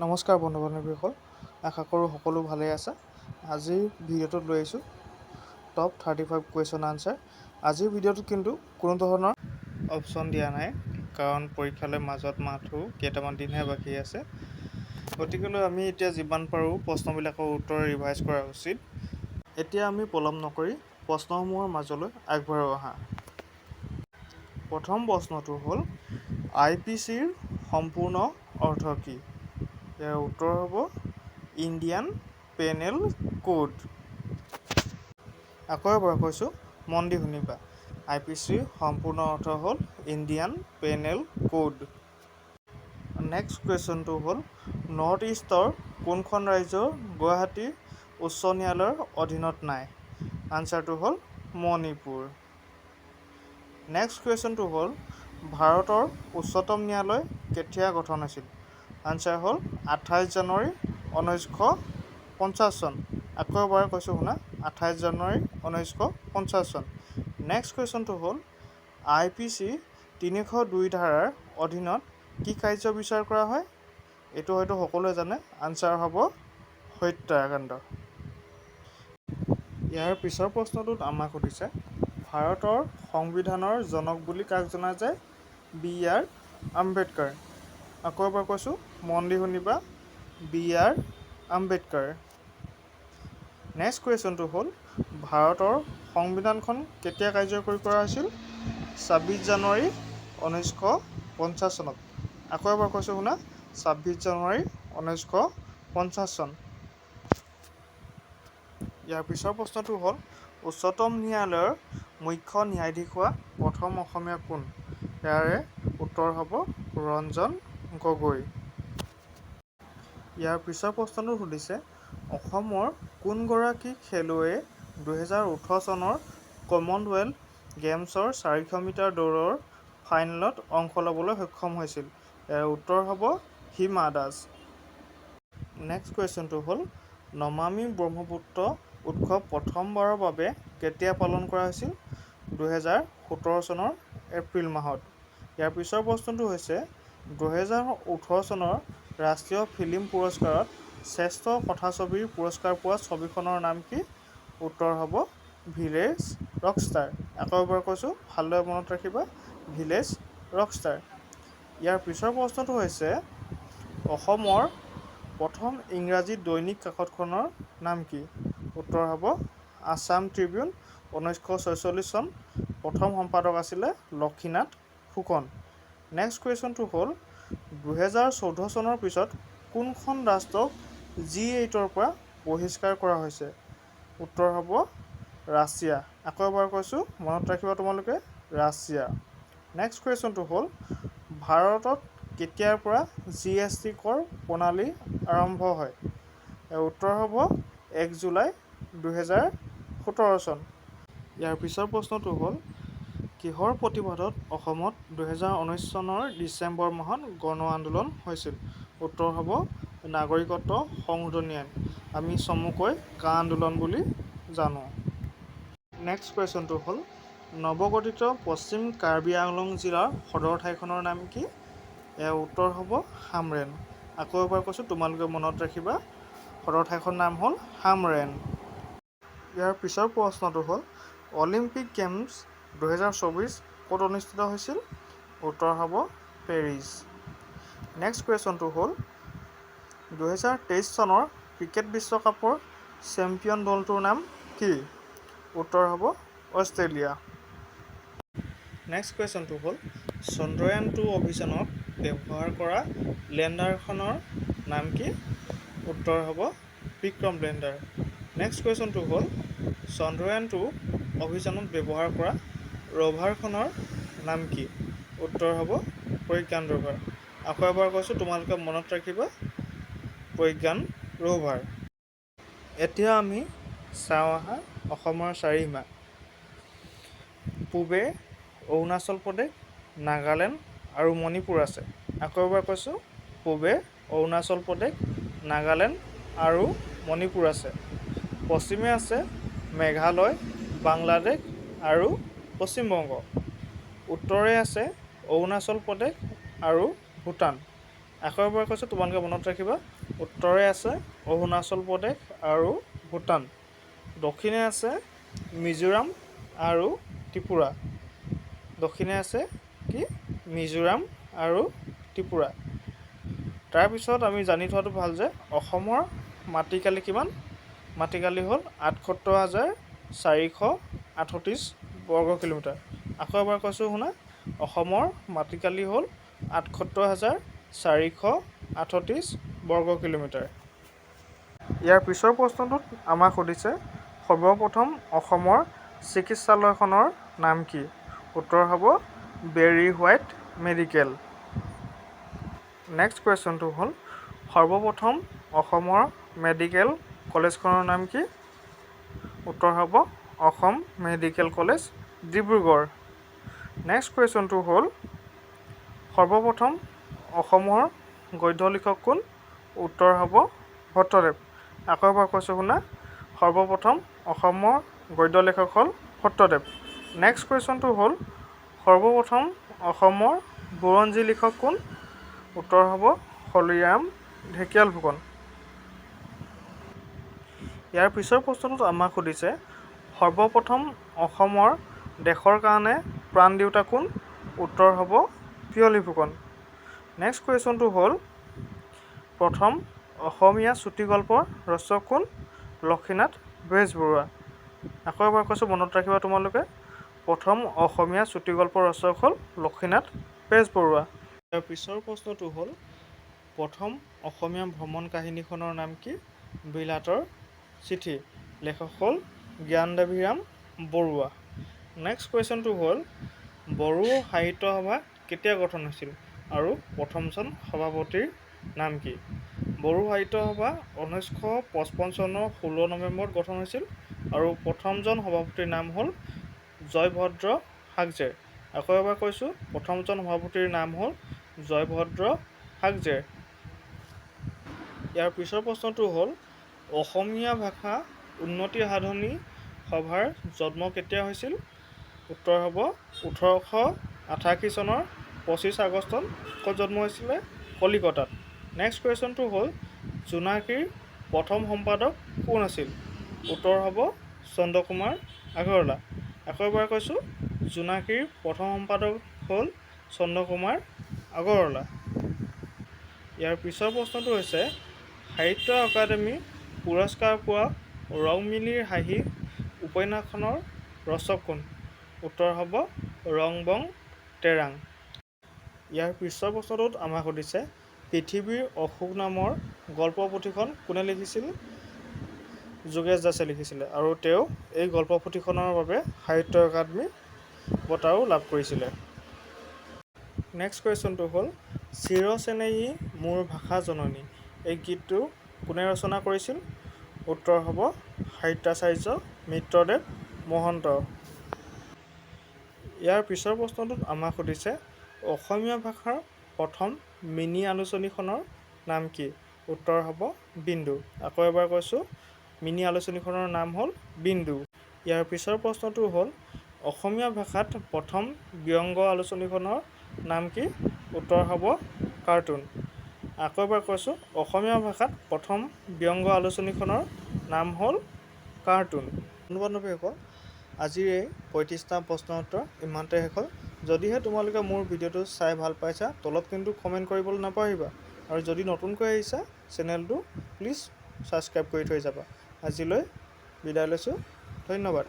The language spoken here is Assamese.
নমস্কাৰ বন্ধু বান্ধৱীসকল, আশা কৰোঁ সকলো ভালেই আছে। আজিৰ ভিডিঅ'টোত লৈ আহিছোঁ টপ 35 কুৱেশ্যন আনচাৰ। আজিৰ ভিডিঅ'টোত কিন্তু কোনো ধৰণৰ অপশ্যন দিয়া নাই, কাৰণ পৰীক্ষালৈ মাজত মাথো কেইটামান দিনহে বাকী আছে। গতিকেলৈ আমি এতিয়া যিমান পাৰোঁ প্ৰশ্নবিলাকৰ উত্তৰ ৰিভাইজ কৰা উচিত। এতিয়া আমি পলম নকৰি প্ৰশ্নসমূহৰ মাজলৈ আগবাঢ়ো আহা। প্ৰথম প্ৰশ্নটো হ'ল IPCৰ সম্পূৰ্ণ অৰ্থ কি? ইয়াৰ উত্তৰ হ'ব ইণ্ডিয়ান পেনেল কোড। আকৌ এবাৰ কৈছোঁ, মন দি শুনিবা। IPCৰ সম্পূৰ্ণ অৰ্থ হ'ল ইণ্ডিয়ান পেনেল কোড। নেক্সট কুৱেশ্যনটো হ'ল নৰ্থ ইষ্টৰ কোনখন ৰাজ্য গুৱাহাটী উচ্চ ন্যায়ালয়ৰ অধীনত নাই? আনচাৰটো হ'ল মণিপুৰ। নেক্সট কুৱেশ্যনটো হ'ল ভাৰতৰ উচ্চতম ন্যায়ালয় কেতিয়া গঠন হৈছিল? আনচাৰ হ'ল 28 জানুৱাৰী 1950 চন। আকৌ এবাৰ কৈছোঁ শুনা, 28 জানুৱাৰী 1950 চন। নেক্সট কুৱেশ্যনটো হ'ল IPC 302 ধাৰাৰ অধীনত কি কাৰ্য বিচাৰ কৰা হয়? এইটো হয়তো সকলোৱে জানে, আনচাৰ হ'ব হত্যাকাণ্ড। ইয়াৰ পিছৰ প্ৰশ্নটোত আমাক সুধিছে ভাৰতৰ সংবিধানৰ জনক বুলি কাক জনা যায়? BR আম্বেদকাৰ। আকৌ এবাৰ কৈছোঁ, মন দি শুনিবা, BR আম্বেদকাৰ। নেক্সট কুৱেশ্যনটো হ'ল ভাৰতৰ সংবিধানখন কেতিয়া কাৰ্যকৰী কৰা হৈছিল? 26 জানুৱাৰী 1950 চনত। আকৌ এবাৰ কৈছোঁ শুনা, 26 জানুৱাৰী 1950 চন। ইয়াৰ পিছৰ প্ৰশ্নটো হ'ল উচ্চতম ন্যায়ালয়ৰ মুখ্য ন্যায়াধীশ হোৱা প্ৰথম অসমীয়া কোন? ইয়াৰে উত্তৰ হ'ব ৰঞ্জন গগৈ। ইয়াৰ পিছৰ প্ৰশ্নটো সুধিছে অসমৰ কোনগৰাকী খেলুৱৈয়ে 2018 চনৰ কমনৱেলথ গেমছৰ 400 মিটাৰ দৌৰৰ ফাইনেলত অংশ ল'বলৈ সক্ষম হৈছিল? ইয়াৰ উত্তৰ হ'ব হিমা দাস। নেক্সট কুৱেশ্যনটো হ'ল নমামি ব্ৰহ্মপুত্ৰ উৎসৱ প্ৰথমবাৰৰ বাবে কেতিয়া পালন কৰা হৈছিল? 2017 চনৰ এপ্ৰিল মাহত। ইয়াৰ পিছৰ প্ৰশ্নটো হৈছে 2018 চনৰ ৰাষ্ট্ৰীয় ফিল্ম পুৰস্কাৰত শ্ৰেষ্ঠ কথাছবিৰ পুৰস্কাৰ পোৱা ছবিখনৰ নাম কি? উত্তৰ হ'ব ভিলেজ ৰকষ্টাৰ। আকৌ এবাৰ কৈছোঁ, ভালদৰে মনত ৰাখিবা, ভিলেজ ৰকষ্টাৰ। ইয়াৰ পিছৰ প্ৰশ্নটো হৈছে অসমৰ প্ৰথম ইংৰাজী দৈনিক কাকতখনৰ নাম কি? উত্তৰ হ'ব আছাম ট্ৰিবিউন। 1946 চন। প্ৰথম সম্পাদক আছিলে লক্ষীনাথ ফুকন। নেক্সট কুৱেশ্যনটো হ'ল 2014 চনৰ পিছত কোনখন ৰাষ্ট্ৰক G8ৰ পৰা বহিষ্কাৰ কৰা হৈছে? উত্তৰ হ'ব ৰাছিয়া। আকৌ এবাৰ কৈছোঁ, মনত ৰাখিবা তোমালোকে, ৰাছিয়া। নেক্সট কুৱেশ্যনটো হ'ল ভাৰতত কেতিয়াৰ পৰা GST কৰ প্ৰণালী আৰম্ভ হয়? ইয়াৰ উত্তৰ হ'ব 1 জুলাই 2017 চন। ইয়াৰ পিছৰ প্ৰশ্নটো হ'ল কিহৰ প্ৰতিবাদত অসমত 2019 চনৰ ডিচেম্বৰ মাহত গণ আন্দোলন হৈছিল? উত্তৰ হ'ব নাগৰিকত্ব সংশোধনী আইন, আমি চমুকৈ কা আন্দোলন বুলি জানো। নেক্সট কুৱেশ্যনটো হ'ল নৱগঠিত পশ্চিম কাৰ্বি আংলং জিলাৰ সদৰ ঠাইখনৰ নাম কি? ইয়াৰ উত্তৰ হ'ব সামৰেন। আকৌ এবাৰ কৈছোঁ, তোমালোকে মনত ৰাখিবা, সদৰ ঠাইখনৰ নাম হ'ল সামৰেন। ইয়াৰ পিছৰ প্ৰশ্নটো হ'ল অলিম্পিক গেমছ 2024 ক'ত অনুষ্ঠিত হৈছিল? উত্তৰ হ'ব পেৰিছ। নেক্সট কুৱেশ্যনটো হ'ল 2023 চনৰ ক্ৰিকেট বিশ্বকাপৰ চেম্পিয়ন দলটোৰ নাম কি? উত্তৰ হ'ব অষ্ট্ৰেলিয়া। নেক্সট কুৱেশ্যনটো হ'ল চন্দ্ৰয়ান-2 অভিযানত ব্যৱহাৰ কৰা লেণ্ডাৰখনৰ নাম কি? উত্তৰ হ'ব বিক্ৰম লেণ্ডাৰ। নেক্সট কুৱেশ্যনটো হ'ল চন্দ্ৰয়ান-2 অভিযানত ব্যৱহাৰ কৰা ৰ'ভাৰখনৰ নাম কি? উত্তৰ হ'ব প্ৰজ্ঞান ৰ'ভাৰ। আকৌ এবাৰ কৈছোঁ, তোমালোকে মনত ৰাখিবা, প্ৰজ্ঞান ৰ'ভাৰ। এতিয়া আমি চাওঁ আহা অসমৰ চাৰিসীমা। পূবে অৰুণাচল প্ৰদেশ, নাগালেণ্ড আৰু মণিপুৰ আছে। আকৌ এবাৰ কৈছোঁ, পূবে অৰুণাচল প্ৰদেশ, নাগালেণ্ড আৰু মণিপুৰ আছে। পশ্চিমে আছে মেঘালয়, বাংলাদেশ আৰু পশ্চিম বংগ। উত্তৰে আছে অৰুণাচল প্ৰদেশ আৰু ভূটান। আকৌ এবাৰ কৈছোঁ, তোমালোকে মনত ৰাখিবা। উত্তৰে আছে অৰুণাচল প্ৰদেশ আৰু ভূটান। দক্ষিণে আছে মিজোৰাম আৰু ত্ৰিপুৰা। দক্ষিণে আছে কি? মিজোৰাম আৰু ত্ৰিপুৰা। তাৰপিছত আমি জানি থোৱাটো ভাল যে অসমৰ মাটিকালি কিমান? মাটিকালি হ'ল ৭৮,৪38 বৰ্গ কিলোমিটাৰ। আকৌ এবাৰ কৈছোঁ শুনা, অসমৰ মাটিকালি হ'ল ৭৮,৪38 বৰ্গ কিলোমিটাৰ। ইয়াৰ পিছৰ প্ৰশ্নটোত আমাক সুধিছে, সৰ্বপ্ৰথম অসমৰ চিকিৎসালয়খনৰ নাম কি? উত্তৰ হ'ব বেৰী হোৱাইট মেডিকেল। নেক্সট কুৱেশ্যনটো হ'ল, সৰ্বপ্ৰথম অসমৰ মেডিকেল কলেজখনৰ নাম কি? উত্তৰ হ'ব Assam medical college, Dibrugarh. Next কুৱেশ্যনটো হ'ল, সৰ্বপ্ৰথম অসমৰ গদ্য লিখক কোন? উত্তৰ হ'ব ভট্টদেৱ। আকৌ এবাৰ কৈছোঁ শুনা, সৰ্বপ্ৰথম অসমৰ গদ্য লেখক হ'ল ভট্টদেৱ। নেক্সট কুৱেশ্যনটো হ'ল, সৰ্বপ্ৰথম অসমৰ বুৰঞ্জী লিখক কোন? উত্তৰ হ'ব হলিৰাম ঢেকিয়াল ফুকন। ইয়াৰ পিছৰ প্ৰশ্নটোত আমাক সুধিছে, সৰ্বপ্ৰথম অসমৰ দেশৰ কাৰণে প্ৰাণ দিওঁতা কোন? উত্তৰ হ'ব পিয়লি ফুকন। নেক্সট কুৱেশ্যনটো হ'ল, প্ৰথম অসমীয়া চুটিগল্পৰ ৰচক কোন? লক্ষ্মীনাথ বেজবৰুৱা। আকৌ এবাৰ কৈছোঁ, মনত ৰাখিবা তোমালোকে। প্ৰথম অসমীয়া চুটিগল্পৰ ৰচক হ'ল লক্ষ্মীনাথ বেজবৰুৱা। ইয়াৰ পিছৰ প্ৰশ্নটো হ'ল, প্ৰথম অসমীয়া ভ্ৰমণ কাহিনীখনৰ নাম কি? বিলাতৰ চিঠি। লেখক হ'ল জ্ঞানদেৱীৰাম বৰুৱা। নেক্সট কুৱেশ্যনটো হ'ল, বড়ো সাহিত্য সভা কেতিয়া গঠন হৈছিল আৰু প্ৰথমজন সভাপতিৰ নাম কি? বড়ো সাহিত্য সভা 1955 চনৰ 16 নৱেম্বৰত গঠন হৈছিল আৰু প্ৰথমজন সভাপতিৰ নাম হ'ল জয়ভদ্ৰ হাগজেৰ। আকৌ এবাৰ কৈছোঁ, প্ৰথমজন সভাপতিৰ নাম হ'ল জয়ভদ্ৰ হাগজেৰ। ইয়াৰ পিছৰ প্ৰশ্নটো হ'ল, অসমীয়া ভাষা উন্নতি সাধনী সভাৰ জন্ম কেতিয়া হৈছিল? উত্তৰ হ'ব 1888 চনৰ 25 আগষ্টত। ক'ত জন্ম হৈছিলে? কলিকতাত। নেক্সট কুৱেশ্যনটো হ'ল, জোনাকীৰ প্ৰথম সম্পাদক কোন আছিল? উত্তৰ হ'ব চন্দ্ৰকুমাৰ আগৰৱালা। আকৌ এবাৰ কৈছোঁ, জোনাকীৰ প্ৰথম সম্পাদক হ'ল চন্দ্ৰকুমাৰ আগৰৱালা। ইয়াৰ পিছৰ প্ৰশ্নটো হৈছে, সাহিত্য অকাডেমি পুৰস্কাৰ পোৱা ৰংমিলিৰ হাঁহি উপন্যাসখনৰ ৰচক কোন? উত্তৰ হ'ব ৰংবং তেৰাং। ইয়াৰ পিছৰ প্ৰশ্নটোত আমাক সুধিছে, পৃথিৱীৰ অসুখ নামৰ গল্প পুথিখন কোনে লিখিছিল? যোগেশ দাসে লিখিছিলে আৰু তেওঁ এই গল্প পুথিখনৰ বাবে সাহিত্য অকাডেমি বঁটাও লাভ কৰিছিলে। নেক্সট কুৱেশ্যনটো হ'ল, চিৰ চেনেহী মোৰ ভাষা জননী এই গীতটো কোনে ৰচনা কৰিছিল? উত্তৰ হ'ব সাহিত্যাচাৰ্য মিত্ৰদেৱ মহন্ত। ইয়াৰ পিছৰ প্ৰশ্নটোত আমাক সুধিছে, অসমীয়া ভাষাৰ প্ৰথম মিনি আলোচনীখনৰ নাম কি? উত্তৰ হ'ব বিন্দু। আকৌ এবাৰ কৈছোঁ, মিনি আলোচনীখনৰ নাম হ'ল বিন্দু। ইয়াৰ পিছৰ প্ৰশ্নটো হ'ল, অসমীয়া ভাষাত প্ৰথম ব্যংগ আলোচনীখনৰ নাম কি? উত্তৰ হ'ব কাৰ্টুন। আকৌ এবাৰ কৈছোঁ, অসমীয়া ভাষাত প্ৰথম ব্যংগ আলোচনীখনৰ নাম হ'ল কাৰ্টুন। বন্ধু-বান্ধৱীসকল, আজিৰ এই 35টা প্ৰশ্ন উত্তৰ ইমানতে শেষ হ'ল। যদিহে তোমালোকে মোৰ ভিডিঅ'টো চাই ভাল পাইছা, তলত কিন্তু কমেণ্ট কৰিবলৈ নাপাহৰিবা। আৰু যদি নতুনকৈ আহিছা, চেনেলটো প্লিজ ছাবস্ক্ৰাইব কৰি থৈ যাবা। আজিলৈ বিদায় লৈছোঁ, ধন্যবাদ।